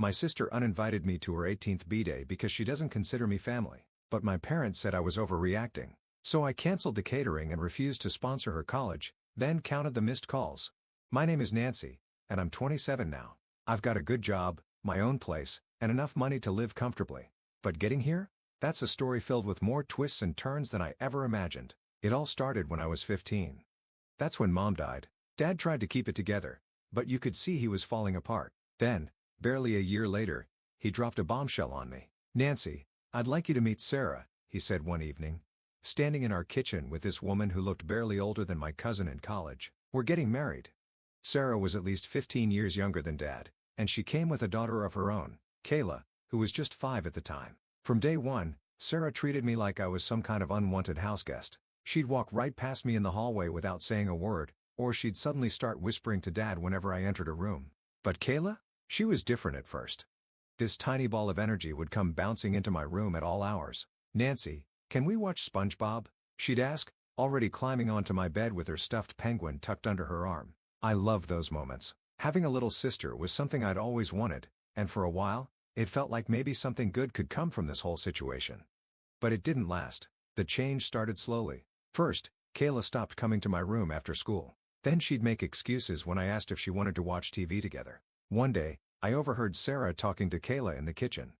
My sister uninvited me to her 18th b-day because she doesn't consider me family, but my parents said I was overreacting. So I canceled the catering and refused to sponsor her college, then counted the missed calls. My name is Nancy, and I'm 27 now. I've got a good job, my own place, and enough money to live comfortably. But getting here? That's a story filled with more twists and turns than I ever imagined. It all started when I was 15. That's when Mom died. Dad tried to keep it together, but you could see he was falling apart. Then, barely a year later, he dropped a bombshell on me. "Nancy, I'd like you to meet Sarah," he said one evening. Standing in our kitchen with this woman who looked barely older than my cousin in college. "We're getting married." Sarah was at least 15 years younger than Dad, and she came with a daughter of her own, Kayla, who was just 5 at the time. From day one, Sarah treated me like I was some kind of unwanted houseguest. She'd walk right past me in the hallway without saying a word, or she'd suddenly start whispering to Dad whenever I entered a room. But Kayla? She was different at first. This tiny ball of energy would come bouncing into my room at all hours. "Nancy, can we watch SpongeBob?" she'd ask, already climbing onto my bed with her stuffed penguin tucked under her arm. I loved those moments. Having a little sister was something I'd always wanted, and for a while, it felt like maybe something good could come from this whole situation. But it didn't last. The change started slowly. First, Kayla stopped coming to my room after school. Then she'd make excuses when I asked if she wanted to watch TV together. One day, I overheard Sarah talking to Kayla in the kitchen.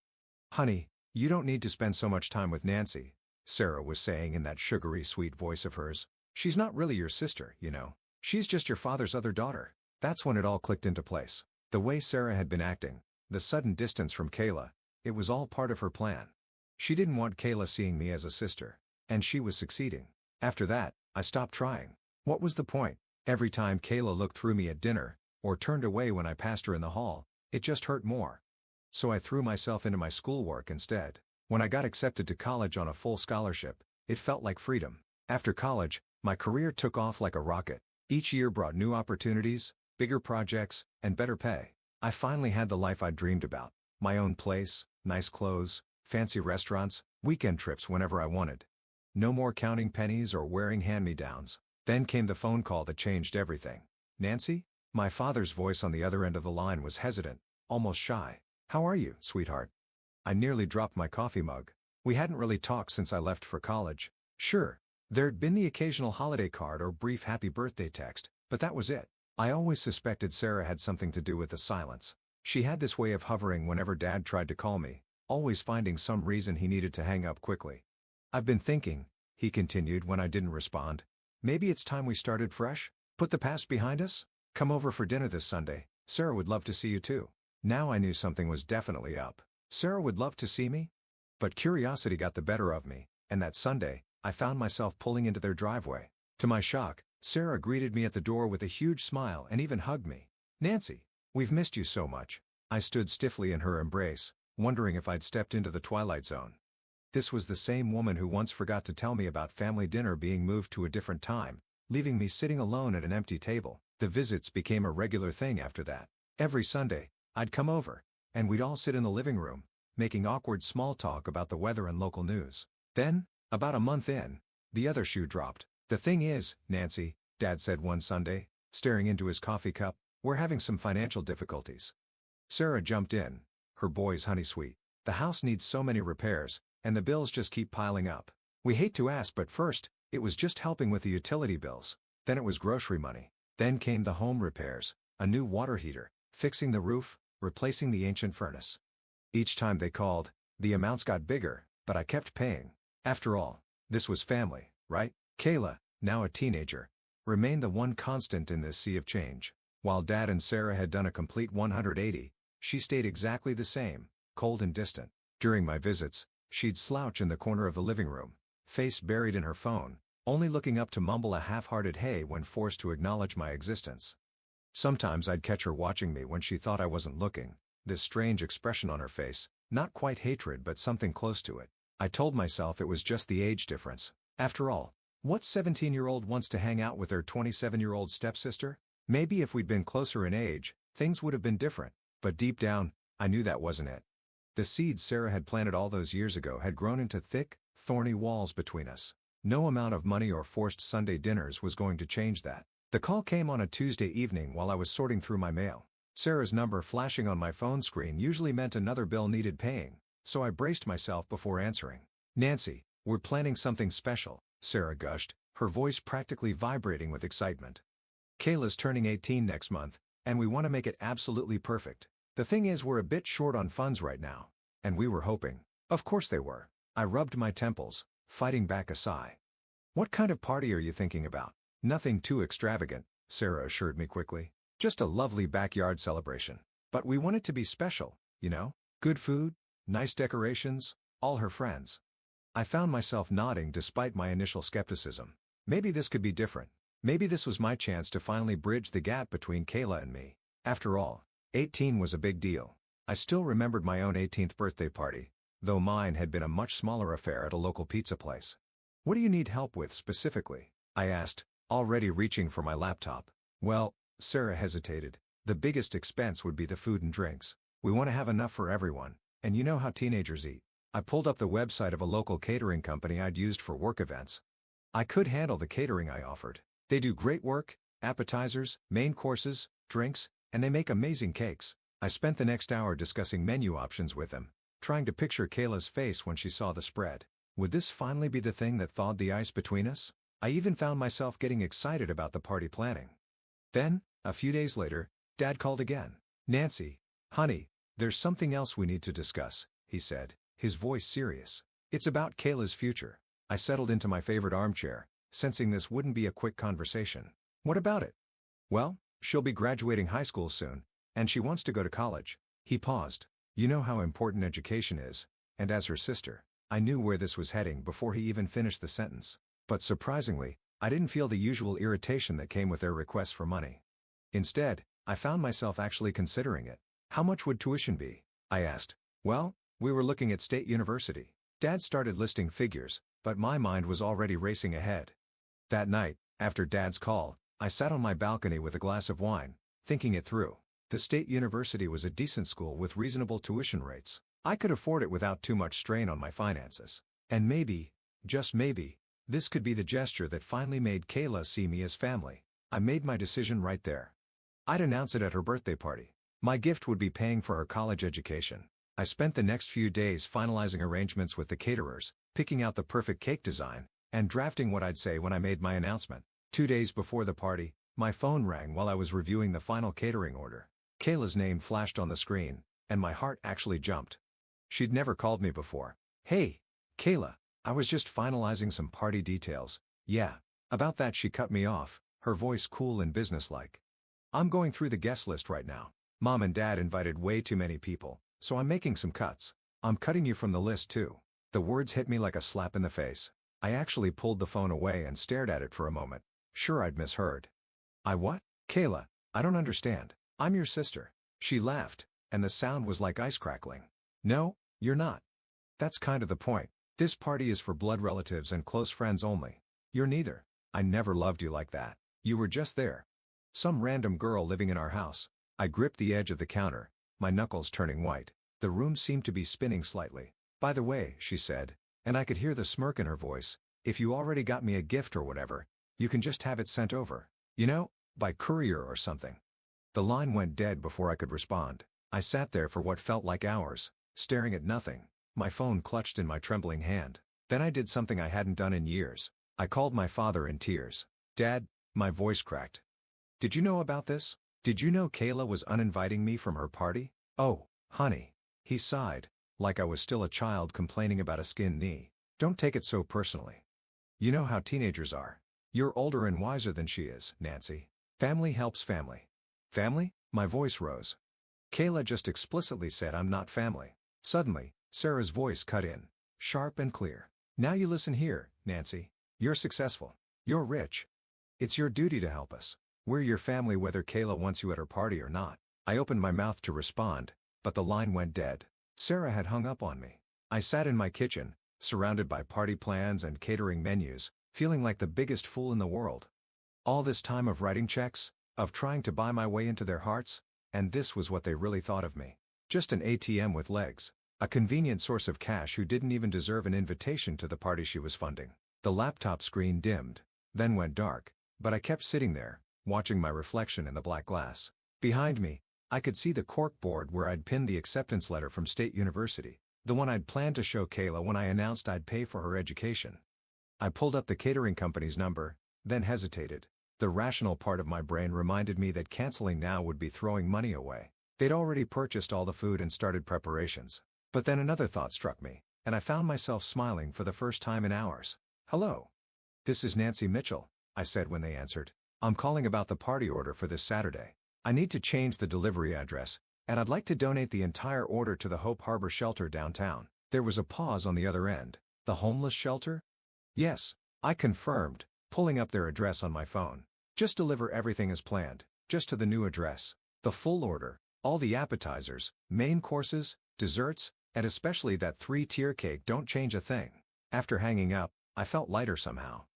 "Honey, you don't need to spend so much time with Nancy," Sarah was saying in that sugary sweet voice of hers. "She's not really your sister, you know. She's just your father's other daughter." That's when it all clicked into place. The way Sarah had been acting, the sudden distance from Kayla, it was all part of her plan. She didn't want Kayla seeing me as a sister, and she was succeeding. After that, I stopped trying. What was the point? Every time Kayla looked through me at dinner, or turned away when I passed her in the hall, it just hurt more. So I threw myself into my schoolwork instead. When I got accepted to college on a full scholarship, it felt like freedom. After college, my career took off like a rocket. Each year brought new opportunities, bigger projects, and better pay. I finally had the life I'd dreamed about. My own place, nice clothes, fancy restaurants, weekend trips whenever I wanted. No more counting pennies or wearing hand-me-downs. Then came the phone call that changed everything. "Nancy?" My father's voice on the other end of the line was hesitant, almost shy. "How are you, sweetheart?" I nearly dropped my coffee mug. We hadn't really talked since I left for college. Sure, there'd been the occasional holiday card or brief happy birthday text, but that was it. I always suspected Sarah had something to do with the silence. She had this way of hovering whenever Dad tried to call me, always finding some reason he needed to hang up quickly. "I've been thinking," he continued when I didn't respond. "Maybe it's time we started fresh? Put the past behind us? Come over for dinner this Sunday. Sarah would love to see you too." Now I knew something was definitely up. Sarah would love to see me? But curiosity got the better of me, and that Sunday, I found myself pulling into their driveway. To my shock, Sarah greeted me at the door with a huge smile and even hugged me. "Nancy, we've missed you so much." I stood stiffly in her embrace, wondering if I'd stepped into the twilight zone. This was the same woman who once forgot to tell me about family dinner being moved to a different time, leaving me sitting alone at an empty table. The visits became a regular thing after that. Every Sunday, I'd come over, and we'd all sit in the living room, making awkward small talk about the weather and local news. Then, about a month in, the other shoe dropped. "The thing is, Nancy," Dad said one Sunday, staring into his coffee cup, "we're having some financial difficulties." Sarah jumped in, her boy's honey sweet. "The house needs so many repairs, and the bills just keep piling up. We hate to ask, but first, it was just helping with the utility bills. Then it was grocery money. Then came the home repairs, a new water heater, fixing the roof, replacing the ancient furnace." Each time they called, the amounts got bigger, but I kept paying. After all, this was family, right? Kayla, now a teenager, remained the one constant in this sea of change. While Dad and Sarah had done a complete 180, she stayed exactly the same, cold and distant. During my visits, she'd slouch in the corner of the living room, face buried in her phone, only looking up to mumble a half-hearted hey when forced to acknowledge my existence. Sometimes I'd catch her watching me when she thought I wasn't looking, this strange expression on her face, not quite hatred but something close to it. I told myself it was just the age difference. After all, what 17-year-old wants to hang out with her 27-year-old stepsister? Maybe if we'd been closer in age, things would have been different. But deep down, I knew that wasn't it. The seeds Sarah had planted all those years ago had grown into thick, thorny walls between us. No amount of money or forced Sunday dinners was going to change that. The call came on a Tuesday evening while I was sorting through my mail. Sarah's number flashing on my phone screen usually meant another bill needed paying, so I braced myself before answering. "Nancy, we're planning something special," Sarah gushed, her voice practically vibrating with excitement. "Kayla's turning 18 next month, and we want to make it absolutely perfect. The thing is, we're a bit short on funds right now." And we were hoping. Of course they were. I rubbed my temples, fighting back a sigh. "What kind of party are you thinking about?" "Nothing too extravagant," Sarah assured me quickly. "Just a lovely backyard celebration. But we want it to be special, you know? Good food, nice decorations, all her friends." I found myself nodding despite my initial skepticism. Maybe this could be different. Maybe this was my chance to finally bridge the gap between Kayla and me. After all, 18 was a big deal. I still remembered my own 18th birthday party, though mine had been a much smaller affair at a local pizza place. "What do you need help with specifically?" I asked, already reaching for my laptop. "Well," Sarah hesitated, "the biggest expense would be the food and drinks. We want to have enough for everyone, and you know how teenagers eat." I pulled up the website of a local catering company I'd used for work events. I could handle the catering I offered. They do great work, appetizers, main courses, drinks, and they make amazing cakes. I spent the next hour discussing menu options with them, trying to picture Kayla's face when she saw the spread. Would this finally be the thing that thawed the ice between us? I even found myself getting excited about the party planning. Then, a few days later, Dad called again. "Nancy, honey, there's something else we need to discuss," he said, his voice serious. "It's about Kayla's future." I settled into my favorite armchair, sensing this wouldn't be a quick conversation. "What about it?" "Well, she'll be graduating high school soon, and she wants to go to college." He paused. "You know how important education is, and as her sister," I knew where this was heading before he even finished the sentence. But surprisingly, I didn't feel the usual irritation that came with their requests for money. Instead, I found myself actually considering it. "How much would tuition be?" I asked. "Well, we were looking at State University." Dad started listing figures, but my mind was already racing ahead. That night, after Dad's call, I sat on my balcony with a glass of wine, thinking it through. The State University was a decent school with reasonable tuition rates. I could afford it without too much strain on my finances. And maybe, just maybe, this could be the gesture that finally made Kayla see me as family. I made my decision right there. I'd announce it at her birthday party. My gift would be paying for her college education. I spent the next few days finalizing arrangements with the caterers, picking out the perfect cake design, and drafting what I'd say when I made my announcement. 2 days before the party, my phone rang while I was reviewing the final catering order. Kayla's name flashed on the screen, and my heart actually jumped. She'd never called me before. "Hey, Kayla, I was just finalizing some party details." "Yeah, about that," she cut me off, her voice cool and businesslike. "I'm going through the guest list right now. Mom and Dad invited way too many people, so I'm making some cuts. I'm cutting you from the list too." The words hit me like a slap in the face. I actually pulled the phone away and stared at it for a moment. Sure, I'd misheard. "I what?" "Kayla, I don't understand. I'm your sister." She laughed, and the sound was like ice crackling. "No, you're not. That's kind of the point. This party is for blood relatives and close friends only. You're neither. I never loved you like that. You were just there. Some random girl living in our house." I gripped the edge of the counter, my knuckles turning white. The room seemed to be spinning slightly. "By the way," she said, and I could hear the smirk in her voice, "if you already got me a gift or whatever, you can just have it sent over. You know, by courier or something." The line went dead before I could respond. I sat there for what felt like hours, staring at nothing, my phone clutched in my trembling hand. Then I did something I hadn't done in years. I called my father in tears. "Dad," my voice cracked. "Did you know about this? Did you know Kayla was uninviting me from her party?" "Oh, honey." He sighed, like I was still a child complaining about a skinned knee. "Don't take it so personally. You know how teenagers are. You're older and wiser than she is, Nancy. Family helps family." "Family?" My voice rose. "Kayla just explicitly said I'm not family." Suddenly, Sarah's voice cut in, sharp and clear. "Now you listen here, Nancy. You're successful. You're rich. It's your duty to help us. We're your family whether Kayla wants you at her party or not." I opened my mouth to respond, but the line went dead. Sarah had hung up on me. I sat in my kitchen, surrounded by party plans and catering menus, feeling like the biggest fool in the world. All this time of writing checks, of trying to buy my way into their hearts, and this was what they really thought of me. Just an ATM with legs. A convenient source of cash who didn't even deserve an invitation to the party she was funding. The laptop screen dimmed, then went dark, but I kept sitting there, watching my reflection in the black glass. Behind me, I could see the cork board where I'd pinned the acceptance letter from State University, the one I'd planned to show Kayla when I announced I'd pay for her education. I pulled up the catering company's number, then hesitated. The rational part of my brain reminded me that canceling now would be throwing money away. They'd already purchased all the food and started preparations. But then another thought struck me, and I found myself smiling for the first time in hours. "Hello. This is Nancy Mitchell," I said when they answered. "I'm calling about the party order for this Saturday. I need to change the delivery address, and I'd like to donate the entire order to the Hope Harbor shelter downtown." There was a pause on the other end. "The homeless shelter?" "Yes," I confirmed, pulling up their address on my phone. "Just deliver everything as planned, just to the new address. The full order, all the appetizers, main courses, desserts, and especially that 3-tier cake, don't change a thing." After hanging up, I felt lighter somehow.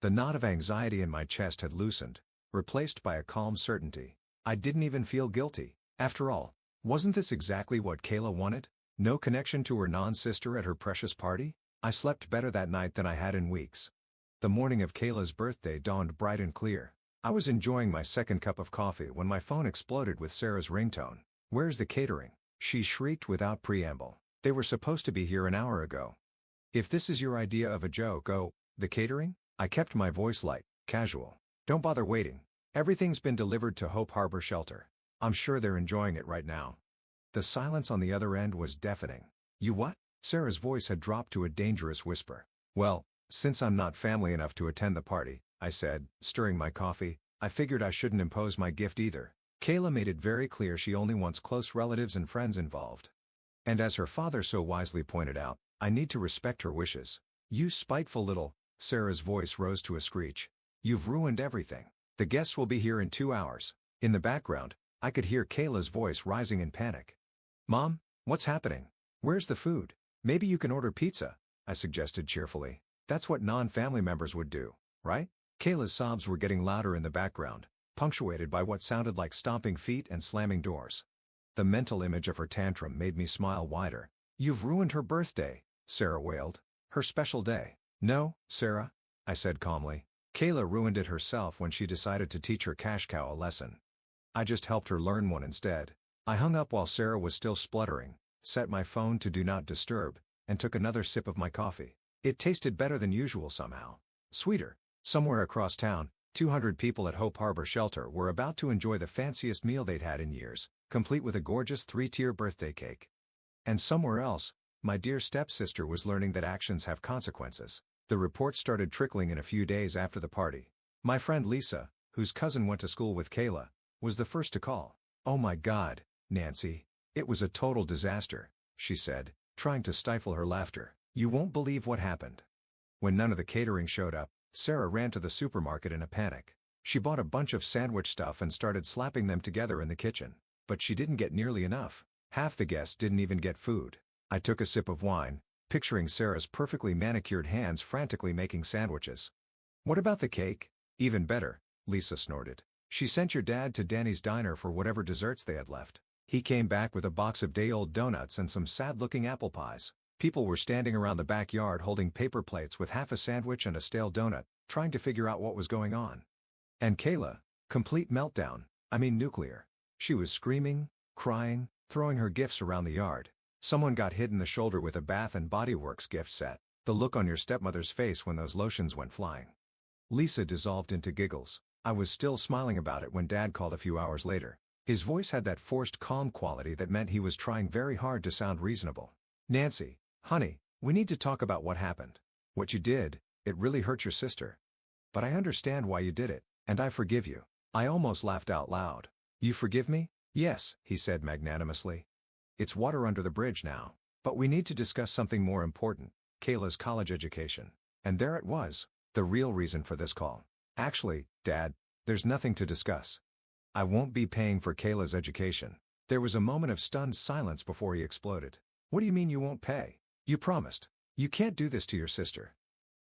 The knot of anxiety in my chest had loosened, replaced by a calm certainty. I didn't even feel guilty. After all, wasn't this exactly what Kayla wanted? No connection to her non-sister at her precious party? I slept better that night than I had in weeks. The morning of Kayla's birthday dawned bright and clear. I was enjoying my second cup of coffee when my phone exploded with Sarah's ringtone. "Where's the catering?" she shrieked without preamble. "They were supposed to be here an hour ago." "If this is your idea of a joke, oh, the catering?" I kept my voice light, casual. "Don't bother waiting. Everything's been delivered to Hope Harbor Shelter. I'm sure they're enjoying it right now." The silence on the other end was deafening. "You what?" Sarah's voice had dropped to a dangerous whisper. "Well, since I'm not family enough to attend the party," I said, stirring my coffee, "I figured I shouldn't impose my gift either. Kayla made it very clear she only wants close relatives and friends involved. And as her father so wisely pointed out, I need to respect her wishes." "You spiteful little," Sarah's voice rose to a screech. "You've ruined everything. The guests will be here in 2 hours." In the background, I could hear Kayla's voice rising in panic. "Mom, what's happening? Where's the food?" "Maybe you can order pizza," I suggested cheerfully. "That's what non-family members would do, right?" Kayla's sobs were getting louder in the background, punctuated by what sounded like stomping feet and slamming doors. The mental image of her tantrum made me smile wider. "You've ruined her birthday," Sarah wailed. "Her special day." "No, Sarah," I said calmly. "Kayla ruined it herself when she decided to teach her cash cow a lesson. I just helped her learn one instead." I hung up while Sarah was still spluttering, set my phone to Do Not Disturb, and took another sip of my coffee. It tasted better than usual somehow. Sweeter. Somewhere across town, 200 people at Hope Harbor Shelter were about to enjoy the fanciest meal they'd had in years, complete with a gorgeous 3-tier birthday cake. And somewhere else, my dear stepsister was learning that actions have consequences. The reports started trickling in a few days after the party. My friend Lisa, whose cousin went to school with Kayla, was the first to call. "Oh my God, Nancy. It was a total disaster," she said, trying to stifle her laughter. "You won't believe what happened." When none of the catering showed up, Sarah ran to the supermarket in a panic. She bought a bunch of sandwich stuff and started slapping them together in the kitchen. But she didn't get nearly enough. Half the guests didn't even get food. I took a sip of wine, picturing Sarah's perfectly manicured hands frantically making sandwiches. "What about the cake?" "Even better," Lisa snorted. "She sent your dad to Danny's diner for whatever desserts they had left. He came back with a box of day-old donuts and some sad-looking apple pies. People were standing around the backyard holding paper plates with half a sandwich and a stale donut, trying to figure out what was going on. And Kayla, complete meltdown, I mean nuclear. She was screaming, crying, throwing her gifts around the yard. Someone got hit in the shoulder with a Bath and Body Works gift set. The look on your stepmother's face when those lotions went flying." Lisa dissolved into giggles. I was still smiling about it when Dad called a few hours later. His voice had that forced calm quality that meant he was trying very hard to sound reasonable. "Nancy, honey, we need to talk about what happened. What you did, it really hurt your sister. But I understand why you did it, and I forgive you." I almost laughed out loud. "You forgive me?" "Yes," he said magnanimously. "It's water under the bridge now. But we need to discuss something more important, Kayla's college education." And there it was, the real reason for this call. "Actually, Dad, there's nothing to discuss. I won't be paying for Kayla's education." There was a moment of stunned silence before he exploded. "What do you mean you won't pay? You promised. You can't do this to your sister."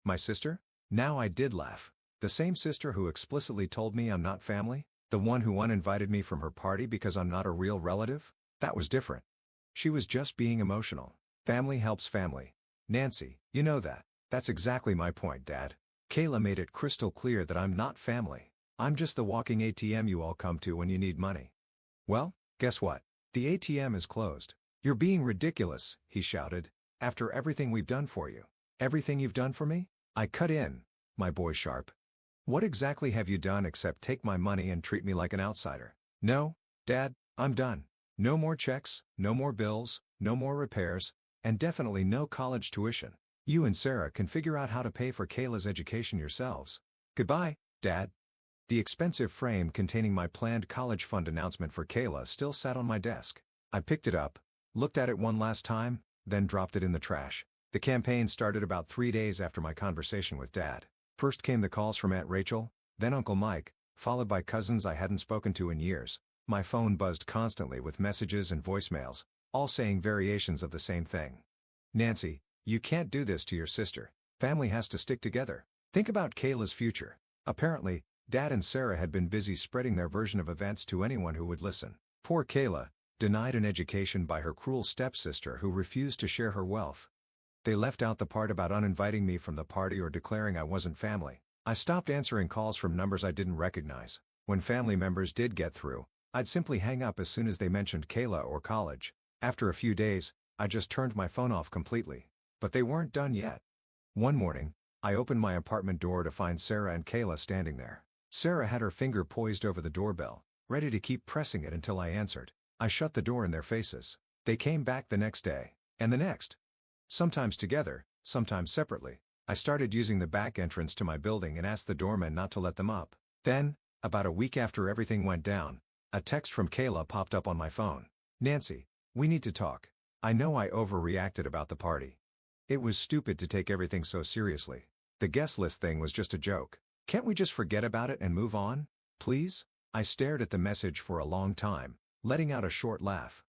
"My sister?" Now I did laugh. "The same sister who explicitly told me I'm not family? The one who uninvited me from her party because I'm not a real relative? That was different. She was just being emotional. Family helps family. Nancy, you know that. That's exactly my point, Dad. Kayla made it crystal clear that I'm not family. I'm just the walking ATM you all come to when you need money." "Well, Guess what? The ATM is closed. You're being ridiculous, he shouted. After everything we've done for you. Everything you've done for me? I cut in. My boy sharp. What exactly have you done except take my money and treat me like an outsider? No, Dad, I'm done. No more checks, no more bills, no more repairs, and definitely no college tuition. You and Sarah can figure out how to pay for Kayla's education yourselves. Goodbye, Dad. The expensive frame containing my planned college fund announcement for Kayla still sat on my desk. I picked it up, looked at it one last time, then dropped it in the trash. The campaign started about 3 days after my conversation with Dad. First came the calls from Aunt Rachel, then Uncle Mike, followed by cousins I hadn't spoken to in years. My phone buzzed constantly with messages and voicemails, all saying variations of the same thing. Nancy, you can't do this to your sister. Family has to stick together. Think about Kayla's future. Apparently, Dad and Sarah had been busy spreading their version of events to anyone who would listen. Poor Kayla, denied an education by her cruel stepsister who refused to share her wealth. They left out the part about uninviting me from the party or declaring I wasn't family. I stopped answering calls from numbers I didn't recognize. When family members did get through, I'd simply hang up as soon as they mentioned Kayla or college. After a few days, I just turned my phone off completely. But they weren't done yet. One morning, I opened my apartment door to find Sarah and Kayla standing there. Sarah had her finger poised over the doorbell, ready to keep pressing it until I answered. I shut the door in their faces. They came back the next day, and the next. Sometimes together, sometimes separately. I started using the back entrance to my building and asked the doorman not to let them up. Then, about a week after everything went down, a text from Kayla popped up on my phone. Nancy, we need to talk. I know I overreacted about the party. It was stupid to take everything so seriously. The guest list thing was just a joke. Can't we just forget about it and move on? Please? I stared at the message for a long time, letting out a short laugh.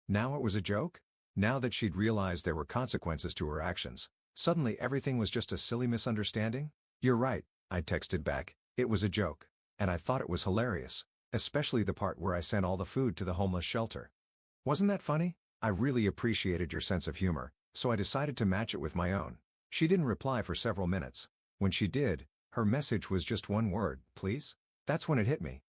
Now it was a joke? Now that she'd realized there were consequences to her actions, suddenly everything was just a silly misunderstanding? You're right, I texted back. It was a joke. And I thought it was hilarious. Especially the part where I sent all the food to the homeless shelter. Wasn't that funny? I really appreciated your sense of humor, so I decided to match it with my own. She didn't reply for several minutes. When she did, her message was just one word, please? That's when it hit me.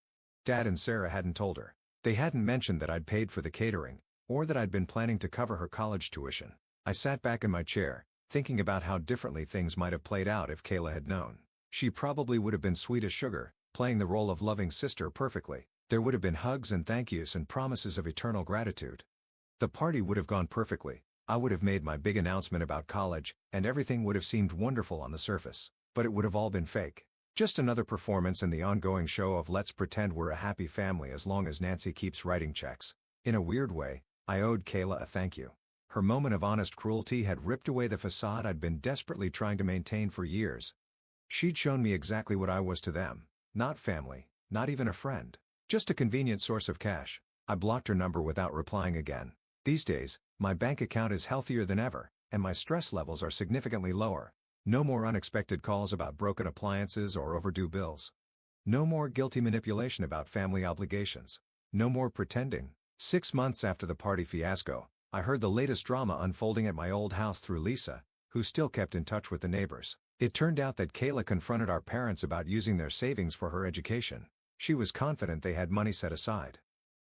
Dad and Sarah hadn't told her. They hadn't mentioned that I'd paid for the catering, or that I'd been planning to cover her college tuition. I sat back in my chair, thinking about how differently things might have played out if Kayla had known. She probably would have been sweet as sugar, playing the role of loving sister perfectly. There would have been hugs and thank yous and promises of eternal gratitude. The party would have gone perfectly. I would have made my big announcement about college, and everything would have seemed wonderful on the surface. But it would have all been fake. Just another performance in the ongoing show of let's pretend we're a happy family as long as Nancy keeps writing checks. In a weird way, I owed Kayla a thank you. Her moment of honest cruelty had ripped away the facade I'd been desperately trying to maintain for years. She'd shown me exactly what I was to them. Not family, not even a friend. Just a convenient source of cash. I blocked her number without replying again. These days, my bank account is healthier than ever, and my stress levels are significantly lower. No more unexpected calls about broken appliances or overdue bills. No more guilty manipulation about family obligations. No more pretending. 6 months after the party fiasco, I heard the latest drama unfolding at my old house through Lisa, who still kept in touch with the neighbors. It turned out that Kayla confronted our parents about using their savings for her education. She was confident they had money set aside.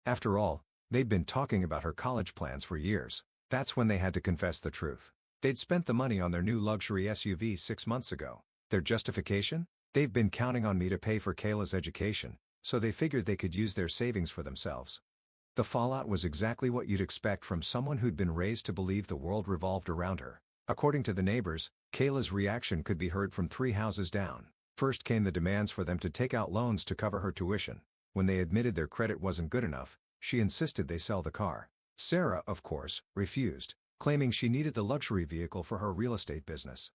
After all, they'd been talking about her college plans for years. That's when they had to confess the truth. They'd spent the money on their new luxury SUV 6 months ago. Their justification? They've been counting on me to pay for Kayla's education, so they figured they could use their savings for themselves. The fallout was exactly what you'd expect from someone who'd been raised to believe the world revolved around her. According to the neighbors, Kayla's reaction could be heard from 3 houses down. First came the demands for them to take out loans to cover her tuition. When they admitted their credit wasn't good enough, she insisted they sell the car. Sarah, of course, refused, claiming she needed the luxury vehicle for her real estate business.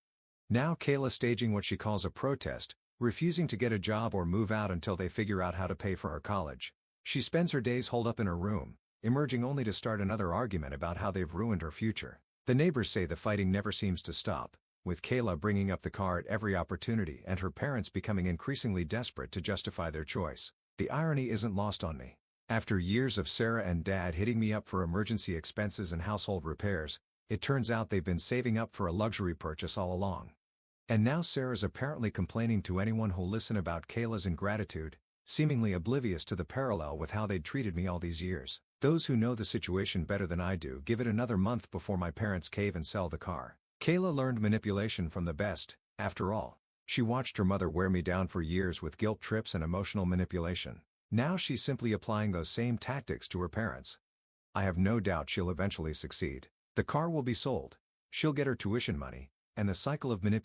Now Kayla staging what she calls a protest, refusing to get a job or move out until they figure out how to pay for her college. She spends her days holed up in her room, emerging only to start another argument about how they've ruined her future. The neighbors say the fighting never seems to stop, with Kayla bringing up the car at every opportunity and her parents becoming increasingly desperate to justify their choice. The irony isn't lost on me. After years of Sarah and Dad hitting me up for emergency expenses and household repairs, it turns out they've been saving up for a luxury purchase all along. And now Sarah's apparently complaining to anyone who'll listen about Kayla's ingratitude, seemingly oblivious to the parallel with how they'd treated me all these years. Those who know the situation better than I do give it another month before my parents cave and sell the car. Kayla learned manipulation from the best, after all. She watched her mother wear me down for years with guilt trips and emotional manipulation. Now she's simply applying those same tactics to her parents. I have no doubt she'll eventually succeed. The car will be sold. She'll get her tuition money, and the cycle of manipulation